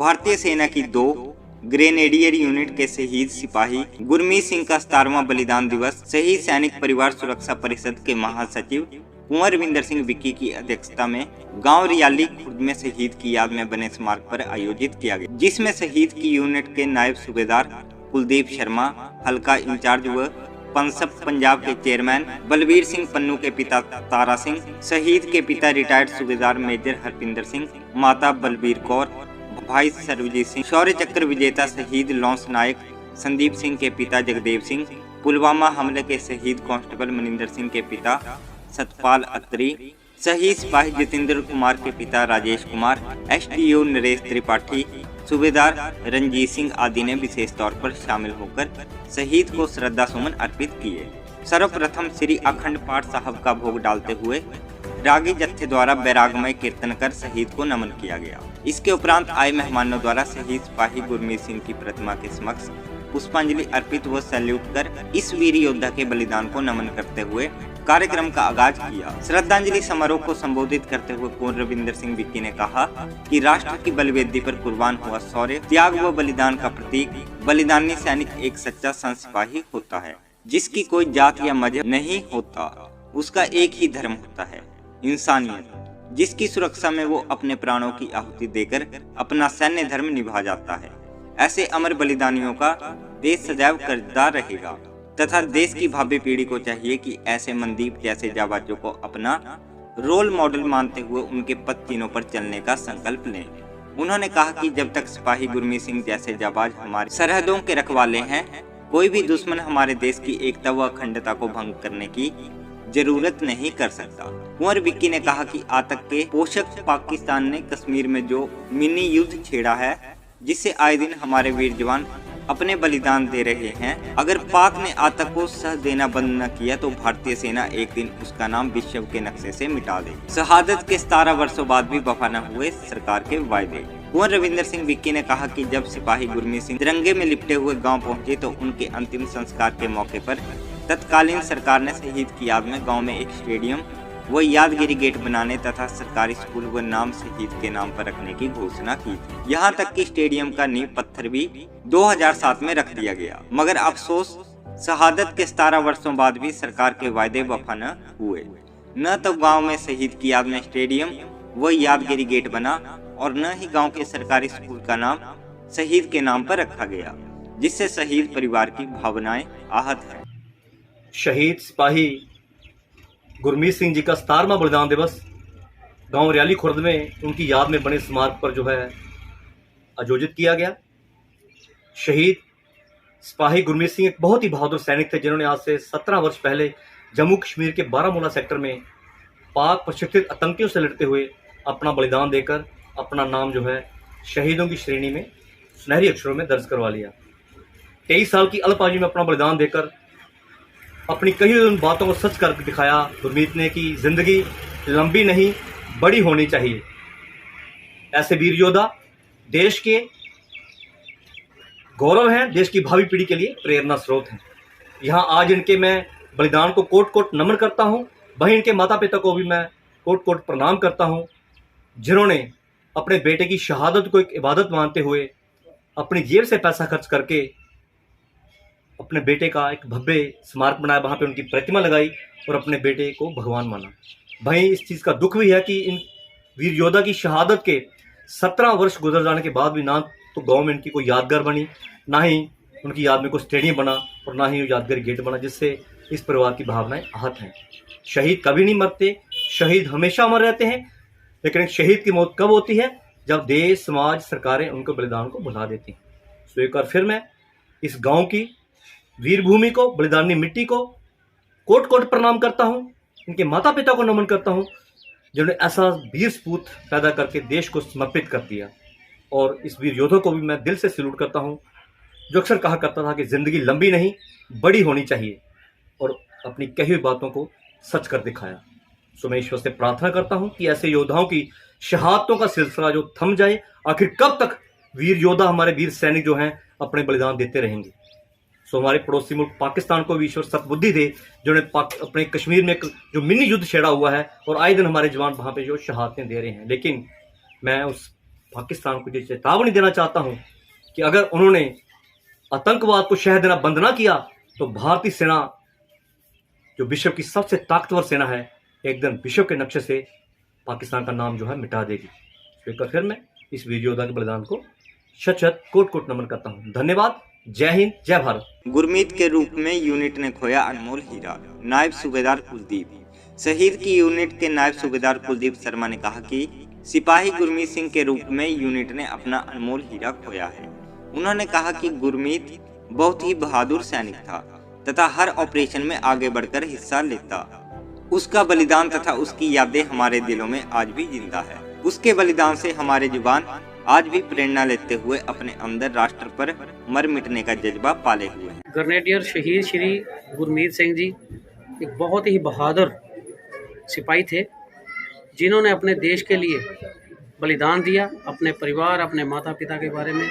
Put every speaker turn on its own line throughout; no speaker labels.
भारतीय सेना की 2 ग्रेनेडियर यूनिट के शहीद सिपाही गुरमीत सिंह का 17वां बलिदान दिवस शहीद सैनिक परिवार सुरक्षा परिषद के महासचिव कुंवर रविंदर सिंह विक्की की अध्यक्षता में गांव रियाली खुर्द में शहीद की याद में बने स्मारक पर आयोजित किया गया, जिसमें शहीद की यूनिट के नायब सूबेदार कुलदीप शर्मा, हल्का इंचार्ज व पंसप पंजाब के चेयरमैन बलबीर सिंह पन्नू के पिता तारा सिंह, शहीद के पिता रिटायर्ड सूबेदार मेजर हरपिंदर सिंह, माता बलबीर कौर, भाई सर्वजीत सिंह, शौर्य चक्र विजेता शहीद लॉन्स नायक संदीप सिंह के पिता जगदेव सिंह, पुलवामा हमले के शहीद कांस्टेबल मनिंदर सिंह के पिता सतपाल अत्री, शहीद सिपाही जितेंद्र कुमार के पिता राजेश कुमार, एसडीओ नरेश त्रिपाठी, सूबेदार रंजीत सिंह आदि ने विशेष तौर पर शामिल होकर शहीद को श्रद्धा सुमन अर्पित किए। सर्वप्रथम श्री अखंड पाठ साहब का भोग डालते हुए रागी जत्थे द्वारा बैरागमय कीर्तन कर शहीद को नमन किया गया। इसके उपरांत आए मेहमानों द्वारा शहीद सिपाही गुरमीत सिंह की प्रतिमा के समक्ष पुष्पांजलि अर्पित व सैल्यूट कर इस वीर योद्धा के बलिदान को नमन करते हुए कार्यक्रम का आगाज किया। श्रद्धांजलि समारोह को संबोधित करते हुए कुंवर रविंदर सिंह विक्की ने कहा कि राष्ट्र की बलिवेदी पर कुर्बान हुआ शौर्य, त्याग व बलिदान का प्रतीक बलिदानी सैनिक एक सच्चा संत सिपाही होता है, जिसकी कोई जात या मजहब नहीं होता। उसका एक ही धर्म होता है, इंसानियत, जिसकी सुरक्षा में वो अपने प्राणों की आहुति देकर अपना सैन्य धर्म निभा जाता है। ऐसे अमर बलिदानियों का देश सदैव कर्जदार रहेगा तथा देश की भावी पीढ़ी को चाहिए कि ऐसे मनदीप जैसे जाबाजों को अपना रोल मॉडल मानते हुए उनके पद चिन्हों पर चलने का संकल्प लें। उन्होंने कहा कि जब तक सिपाही गुरमीत सिंह जैसे जाबाज हमारी सरहदों के रखवाले हैं, कोई भी दुश्मन हमारे देश की एकता व अखंडता को भंग करने की जरूरत नहीं कर सकता। कुंवर विक्की ने कहा कि आतंक के पोषक पाकिस्तान ने कश्मीर में जो मिनी युद्ध छेड़ा है, जिससे आए दिन हमारे वीर जवान अपने बलिदान दे रहे हैं, अगर पाक ने आतंक को सह देना बंद न किया तो भारतीय सेना एक दिन उसका नाम विश्व के नक्शे से मिटा देगी। शहादत के 17 वर्षों बाद भी वफा न हुए सरकार के वायदे। कुंवर रविंदर सिंह विक्की ने कहा कि जब सिपाही गुरमीत सिंह तिरंगे में लिपटे हुए गांव पहुंचे तो उनके अंतिम संस्कार के मौके पर तत्कालीन सरकार ने शहीद की याद में गांव में एक स्टेडियम व यादगिरी गेट बनाने तथा सरकारी स्कूल व नाम शहीद के नाम पर रखने की घोषणा की थी। यहाँ तक कि स्टेडियम का नींव पत्थर भी 2007 में रख दिया गया, मगर अफसोस शहादत के 17 वर्षों बाद भी सरकार के वायदे वफा न हुए। न तो गांव में शहीद की याद में स्टेडियम व यादगिरी गेट बना और न ही गांव के सरकारी स्कूल का नाम शहीद के नाम पर रखा गया, जिससे शहीद परिवार की भावनाएं आहत है।
शहीद सिपाही गुरमीत सिंह जी का 17वां बलिदान दिवस गांव रियाली खुर्द में उनकी याद में बने स्मारक पर जो है आयोजित किया गया। शहीद सिपाही गुरमीत सिंह एक बहुत ही बहादुर सैनिक थे, जिन्होंने आज से 17 वर्ष पहले जम्मू कश्मीर के बारामूला सेक्टर में पाक प्रशिक्षित आतंकियों से लड़ते हुए अपना बलिदान देकर अपना नाम जो है शहीदों की श्रेणी में सुनहरी अक्षरों में दर्ज करवा लिया। 23 साल की अल्प आयु में अपना बलिदान देकर अपनी कही हुई उन बातों को सच कर दिखाया गुरमीत ने कि जिंदगी लंबी नहीं बड़ी होनी चाहिए। ऐसे वीर योद्धा देश के गौरव हैं, देश की भावी पीढ़ी के लिए प्रेरणा स्रोत हैं। यहाँ आज इनके मैं बलिदान को कोट कोट नमन करता हूँ, वहीं इनके माता पिता को भी मैं कोट कोट प्रणाम करता हूँ, जिन्होंने अपने बेटे की शहादत को एक इबादत मानते हुए अपनी जेब से पैसा खर्च करके अपने बेटे का एक भव्य स्मारक बनाया, वहाँ पे उनकी प्रतिमा लगाई और अपने बेटे को भगवान माना। वहीं इस चीज़ का दुख भी है कि इन वीर योद्धा की शहादत के 17 वर्ष गुजर जाने के बाद भी ना तो गांव में इनकी कोई यादगार बनी, ना ही उनकी याद में कोई स्टेडियम बना और ना ही यादगार गेट बना, जिससे इस परिवार की भावनाएं आहत हैं। शहीद कभी नहीं मरते, शहीद हमेशा अमर रहते हैं, लेकिन एक शहीद की मौत कब होती है? जब देश, समाज, सरकारें उनके बलिदान को भुला देती हैं। तो एक बार फिर मैं इस गाँव की वीर भूमि को, बलिदानी मिट्टी को कोट कोट प्रणाम करता हूँ, इनके माता पिता को नमन करता हूँ, जिन्होंने ऐसा वीर सपूत पैदा करके देश को समर्पित कर दिया। और इस वीर योद्धा को भी मैं दिल से सैल्यूट करता हूँ, जो अक्सर कहा करता था कि ज़िंदगी लंबी नहीं बड़ी होनी चाहिए, और अपनी कही हुई बातों को सच कर दिखाया। सो मैं ईश्वर से प्रार्थना करता हूँ कि ऐसे योद्धाओं की शहादतों का सिलसिला जो थम जाए। आखिर कब तक वीर योद्धा, हमारे वीर सैनिक जो हैं, अपने बलिदान देते रहेंगे? सो हमारे पड़ोसी मुल्क पाकिस्तान को भी ईश्वर सद्बुद्धि दे, जिन्होंने अपने कश्मीर में जो मिनी युद्ध छेड़ा हुआ है और आए दिन हमारे जवान वहाँ पे जो शहादतें दे रहे हैं। लेकिन मैं उस पाकिस्तान को ये चेतावनी देना चाहता हूं कि अगर उन्होंने आतंकवाद को शह देना बंद ना किया तो भारतीय सेना, जो विश्व की सबसे ताकतवर सेना है, एक दिन विश्व के नक्शे से पाकिस्तान का नाम जो है मिटा देगी। तो एक बार फिर मैं इस वीर योद्धा के बलिदान को शत शत कोट कोट नमन करता हूं। धन्यवाद। जय हिंद, जय भारत।
गुरमीत के रूप में यूनिट ने खोया अनमोल हीरा। नायब सूबेदार कुलदीप। शहीद की यूनिट के नायब सूबेदार कुलदीप शर्मा ने कहा कि सिपाही गुरमीत सिंह के रूप में यूनिट ने अपना अनमोल हीरा खोया है। उन्होंने कहा कि गुरमीत बहुत ही बहादुर सैनिक था तथा हर ऑपरेशन में आगे बढ़कर हिस्सा लेता। उसका बलिदान तथा उसकी यादें हमारे दिलों में आज भी जिंदा है। उसके बलिदान से हमारे जवान आज भी प्रेरणा लेते हुए अपने अंदर राष्ट्र पर मर मिटने का जज्बा पाले हुए हैं।
ग्रेनेडियर शहीद श्री गुरमीत सिंह जी एक बहुत ही बहादुर सिपाही थे, जिन्होंने अपने देश के लिए बलिदान दिया। अपने परिवार, अपने माता पिता के बारे में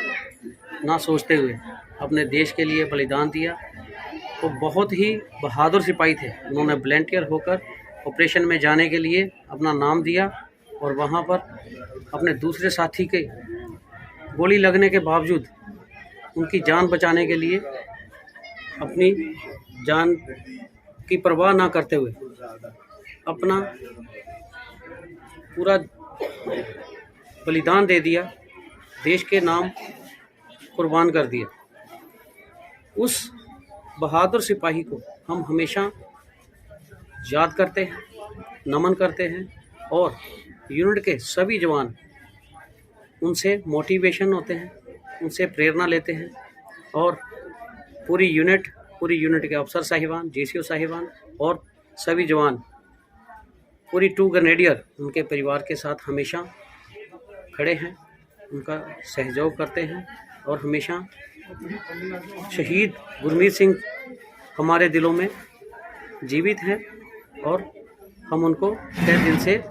ना सोचते हुए अपने देश के लिए बलिदान दिया। तो बहुत ही बहादुर सिपाही थे। उन्होंने वॉलंटियर होकर ऑपरेशन में जाने के लिए अपना नाम दिया और वहाँ पर अपने दूसरे साथी के गोली लगने के बावजूद उनकी जान बचाने के लिए अपनी जान की परवाह ना करते हुए अपना पूरा बलिदान दे दिया, देश के नाम कुर्बान कर दिया। उस बहादुर सिपाही को हम हमेशा याद करते हैं, नमन करते हैं और यूनिट के सभी जवान उनसे मोटिवेशन होते हैं, उनसे प्रेरणा लेते हैं और पूरी यूनिट के अफसर साहिबान, जेसीओ साहिबान और सभी जवान, पूरी 2 ग्रेनेडियर उनके परिवार के साथ हमेशा खड़े हैं, उनका सहयोग करते हैं और हमेशा शहीद गुरमीत सिंह हमारे दिलों में जीवित हैं और हम उनको तहे दिल से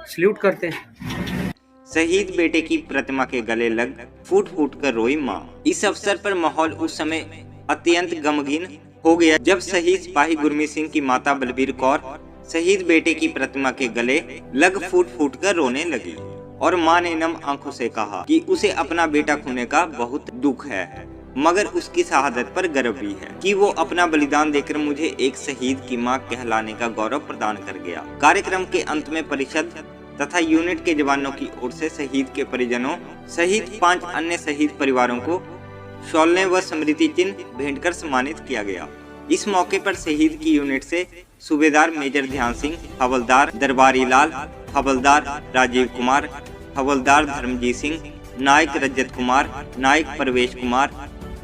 सल्यूट करते हैं।
शहीद बेटे की प्रतिमा के गले लग फूट फूट कर रोई माँ। इस अवसर पर माहौल उस समय अत्यंत गमगीन हो गया जब शहीद सिपाही गुरमीत सिंह की माता बलबीर कौर शहीद बेटे की प्रतिमा के गले लग फूट फूट कर रोने लगी और माँ ने नम आंखों से कहा कि उसे अपना बेटा खोने का बहुत दुख है, मगर उसकी शहादत पर गर्व भी है कि वो अपना बलिदान देकर मुझे एक शहीद की मां कहलाने का गौरव प्रदान कर गया। कार्यक्रम के अंत में परिषद तथा यूनिट के जवानों की ओर से शहीद के परिजनों सहित 5 अन्य शहीद परिवारों को शॉलें व स्मृति चिन्ह भेंट कर सम्मानित किया गया। इस मौके पर शहीद की यूनिट से सूबेदार मेजर ध्यान सिंह, हवलदार दरबारी लाल, हवलदार राजीव कुमार, हवलदार धर्मजीत सिंह, नायक रजत कुमार, नायक परवेश कुमार,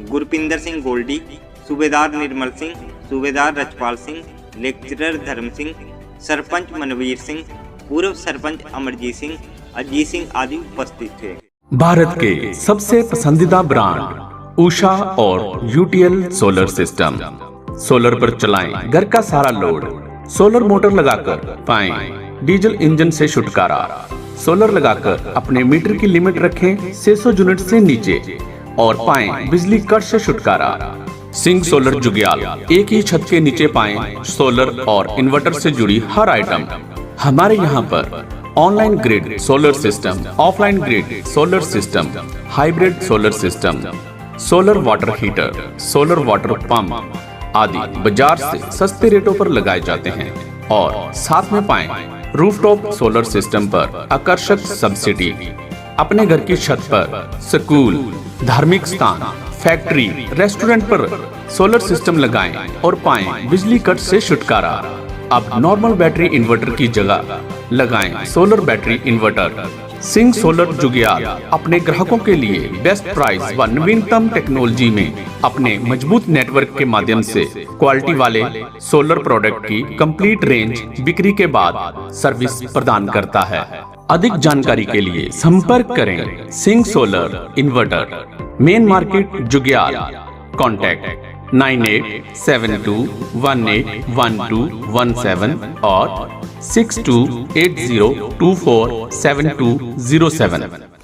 गुरपिंदर सिंह गोल्डी, सूबेदार निर्मल सिंह, सूबेदार रजपाल सिंह, लेक्चरर धर्म सिंह, सरपंच मनवीर सिंह, पूर्व सरपंच अमरजीत सिंह, अजीत सिंह आदि उपस्थित थे।
भारत के सबसे पसंदीदा ब्रांड उषा और यूटीएल सोलर सिस्टम। सोलर पर चलाएं घर का सारा लोड। सोलर मोटर लगाकर पाएं डीजल इंजन से छुटकारा। सोलर लगाकर अपने मीटर की लिमिट रखें 600 यूनिट से नीचे और पाएं बिजली कट से छुटकारा। सिंह सोलर जुग्याल, एक ही छत के नीचे पाएं सोलर और इन्वर्टर से जुड़ी हर आइटम। हमारे यहाँ पर online grid solar system, offline grid solar system, hybrid solar system, solar water heater, solar water pump आदि बाजार से सस्ते रेटों पर लगाए जाते हैं और साथ में पाएं रूफटॉप सोलर सिस्टम पर आकर्षक सब्सिडी। अपने घर की छत पर स्कूल, धार्मिक स्थान, फैक्ट्री, रेस्टोरेंट पर सोलर सिस्टम लगाएं और पाएं बिजली कट से छुटकारा। अब नॉर्मल बैटरी इन्वर्टर की जगह लगाएं solar battery inverter. Singh solar Jugyal अपने ग्राहकों के लिए बेस्ट प्राइस व नवीनतम टेक्नोलॉजी में अपने मजबूत नेटवर्क के माध्यम से क्वालिटी वाले सोलर प्रोडक्ट की कंप्लीट रेंज बिक्री के बाद सर्विस प्रदान करता है। अधिक जानकारी के लिए संपर्क करें Singh solar inverter, main market Jugyal. Contact 9872181217 और 6280247207।